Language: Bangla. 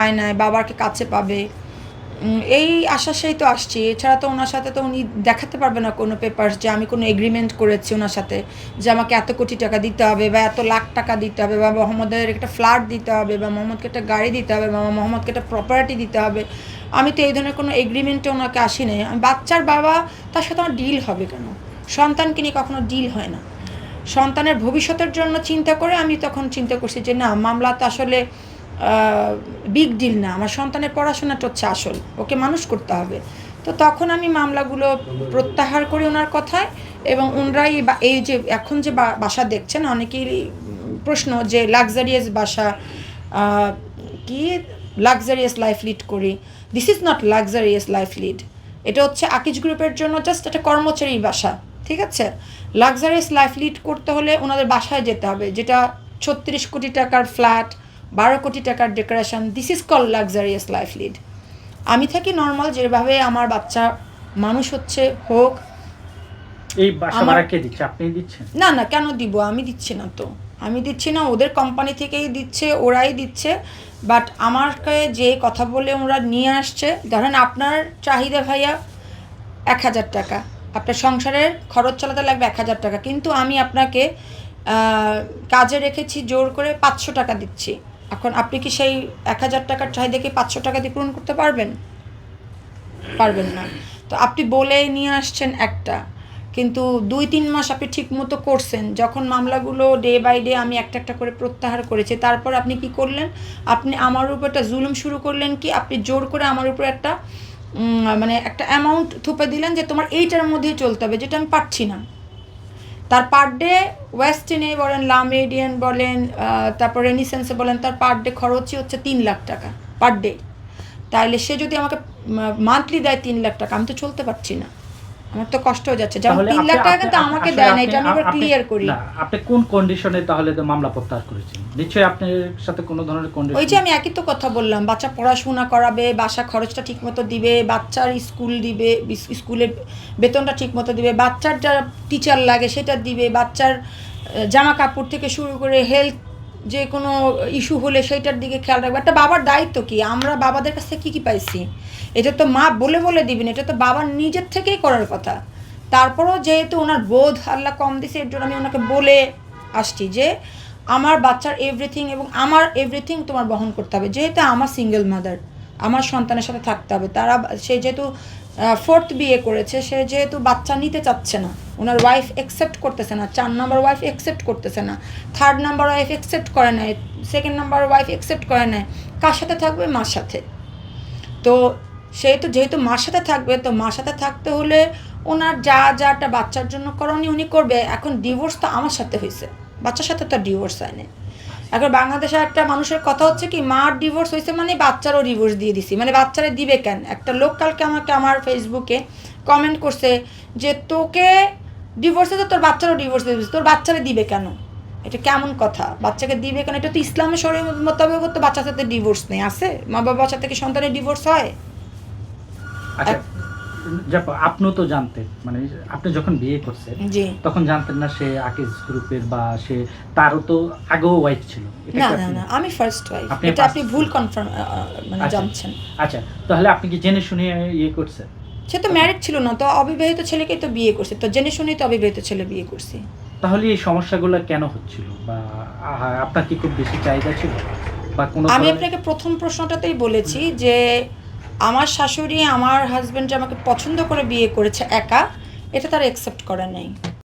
পায় নাই, বাবাকে কাছে পাবে, এই আশ্বাসেই তো আসছি। এছাড়া তো ওনার সাথে তো উনি দেখাতে পারবে না কোনো পেপারস যে আমি কোনো এগ্রিমেন্ট করেছি ওনার সাথে যে আমাকে এত কোটি টাকা দিতে হবে বা এত লাখ টাকা দিতে হবে বা মোহাম্মদের একটা ফ্ল্যাট দিতে হবে বা মোহাম্মদকে একটা গাড়ি দিতে হবে বা মোহাম্মদকে একটা প্রপার্টি দিতে হবে। আমি তো এই ধরনের কোনো এগ্রিমেন্টে ওনাকে আসি নাই। আমি বাচ্চার বাবা, তার সাথে আমার ডিল হবে কেন? সন্তানকে নিয়ে কখনো ডিল হয় না। সন্তানের ভবিষ্যতের জন্য চিন্তা করে আমি তখন চিন্তা করছি যে না, মামলা তো আসলে বিগ ডিল না, আমার সন্তানের পড়াশোনাটা হচ্ছে আসল, ওকে মানুষ করতে হবে। তো তখন আমি মামলাগুলো প্রত্যাহার করি ওনার কথায়। এবং ওনারাই এই যে এখন যে বাসা দেখছেন, অনেকেরই প্রশ্ন যে লাক্সারিয়াস বাসা, কি লাক্সারিয়াস লাইফ লিড করি। This is not luxurious life lead. এটা হচ্ছে আকিজ গ্রুপের জন্য জাস্ট একটা কর্মচারী বাসা, ঠিক আছে? লাক্সারিয়াস লাইফ লিড করতে হলে ওনাদের বাসায় যেতে হবে, যেটা 36 কোটি টাকার ফ্ল্যাট, 12 কোটি টাকার decoration. This is call luxurious life lead. আমি থাকি নর্মাল, যেভাবে আমার বাচ্চা মানুষ হচ্ছে হোক। এই বাসা ভাড়া কে দিচ্ছে? আপনি দিচ্ছেন? না না, কেন দিব? আমি দিচ্ছি না তো, আমি দিচ্ছি না, ওদের কোম্পানি থেকেই দিচ্ছে, ওরাই দিচ্ছে। বাট আমাকে যে কথা বলে ওরা নিয়ে আসছে, ধরেন আপনার চাহিদা ভাইয়া 1000 টাকা, আপনার সংসারের খরচ চালাতে লাগবে 1000 টাকা, কিন্তু আমি আপনাকে কাজে রেখেছি জোর করে 500 টাকা দিচ্ছি। এখন আপনি কি সেই 1000 টাকার চাহিদাকে 500 টাকা দিয়ে পূরণ করতে পারবেন? পারবেন না। তো আপনি বলে নিয়ে আসছেন একটা, কিন্তু 2-3 মাস আপনি ঠিক মতো করছেন। যখন মামলাগুলো ডে বাই ডে আমি একটা একটা করে প্রত্যাহার করেছি, তারপর আপনি কি করলেন? আপনি আমার উপর একটা জুলুম শুরু করলেন। কি আপনি জোর করে আমার উপর একটা মানে একটা অ্যামাউন্ট থুপে দিলেন যে তোমার এইটার মধ্যেই চলতে হবে, যেটা আমি পারছি না। তার পার ডে ওয়েস্টিনে বলেন, লা মেরিডিয়ান বলেন, তারপর রেনিসেন্সে বলেন, তার পার ডে খরচই হচ্ছে 3 লাখ টাকা পার ডে। তাইলে সে যদি আমাকে মান্থলি দেয় 3 লাখ টাকা, আমি তো চলতে পারছি না, আমার তো কষ্ট হয়ে যাচ্ছে। যেমন 3 লাখ টাকা কিন্তু আমাকে দেয় না, এটা আমি এবার ক্লিয়ার করি। আপনি কোন কন্ডিশনে তাহলে মামলা প্রত্যাহার করেছেন? নিশ্চয়ই আপনার সাথে কোনো ধরনের কন্ডিশন। ওই যে আমি একই তো কথা বললাম, বাচ্চা পড়াশোনা করাবে, বাসা খরচটা ঠিকমতো দিবে, বাচ্চার স্কুল দিবে, স্কুলের বেতনটা ঠিকমতো দিবে, বাচ্চার যা টিচার লাগে সেটা দিবে, বাচ্চার জামা কাপড় থেকে শুরু করে হেলথ যে কোনো ইস্যু হলে সেইটার দিকে খেয়াল রাখবে। একটা বাবার দায়িত্ব কি? আমরা বাবাদের কাছ থেকে কী পাইছি? এটা তো মা বলে বলে দিবেন, এটা তো বাবার নিজের থেকেই করার কথা। তারপরও যেহেতু ওনার বোধ আল্লাহ কম দিছে, এর জন্য আমি ওনাকে বলে আসছি যে আমার বাচ্চার এভরিথিং এবং আমার এভরিথিং তোমার বহন করতে হবে। যেহেতু আমার সিঙ্গেল মাদার, আমার সন্তানের সাথে থাকতে হবে। সে যেহেতু 4th বিয়ে করেছে, সে যেহেতু বাচ্চা নিতে চাচ্ছে না, ওনার ওয়াইফ অ্যাকসেপ্ট করতেছে না, 4 নম্বর ওয়াইফ অ্যাকসেপ্ট করতেছে না, 3rd নাম্বার ওয়াইফ অ্যাকসেপ্ট করে নেয়, 2nd নাম্বার ওয়াইফ অ্যাকসেপ্ট করে নেয়। কার সাথে থাকবে? মার সাথে। তো যেহেতু মার সাথে থাকবে, তো মার সাথে থাকতে হলে ওনার যাটা বাচ্চার জন্য করণীয় উনি করবে। এখন ডিভোর্স তো আমার সাথে হয়েছে, বাচ্চার সাথে তো ডিভোর্স হয়নি। এখন বাংলাদেশে একটা মানুষের কথা হচ্ছে কি, মার ডিভোর্স হয়েছে মানে বাচ্চারও ডিভোর্স দিয়ে দিছি, মানে বাচ্চারা দিবে কেন? একটা লোক কালকে আমাকে আমার ফেসবুকে কমেন্ট করছে যে তোকে ডিভোর্সে তো তোর বাচ্চারও ডিভোর্স দিয়ে দিচ্ছে, তোর বাচ্চারা দিবে কেন? এটা কেমন কথা? বাচ্চাকে দিবে কেন? এটা তো ইসলামের শরীয়ত মোতাবেক তো বাচ্চার সাথে ডিভোর্স নেই, আছে? মা বাবার সাথে কি সন্তানের ডিভোর্স হয়? আচ্ছা, আপনিও তো জানতেন, মানে আপনি যখন বিয়ে করছেন তখন জানতেন না সে আকিজ গ্রুপের, বা সে তারও তো আগেও ওয়াইফ ছিল? না না না, আমি ফার্স্ট ওয়াইফ। এটা আপনি ভুল কনফার্ম মানে জানছেন। আচ্ছা, তাহলে আপনি কি জেনে শুনে ইয়ে করছেন? সে তো ম্যারিড ছিল না, তো অবিবাহিত ছেলেকেই তো বিয়ে করছে, তো জেনে শুনেই তো অবিবাহিত ছেলে বিয়ে করছি। তাহলে এই সমস্যাগুলো কেন হচ্ছিল? বা আপনার কি খুব বেশি চাহিদা ছিল বা কোনো? আমি আপনাকে প্রথম প্রশ্নটাতেই বলেছি যে আমার শাশুড়ি আমার হাজব্যান্ড যে আমাকে পছন্দ করে বিয়ে করেছে একা, এটা তারা অ্যাকসেপ্ট করে নাই।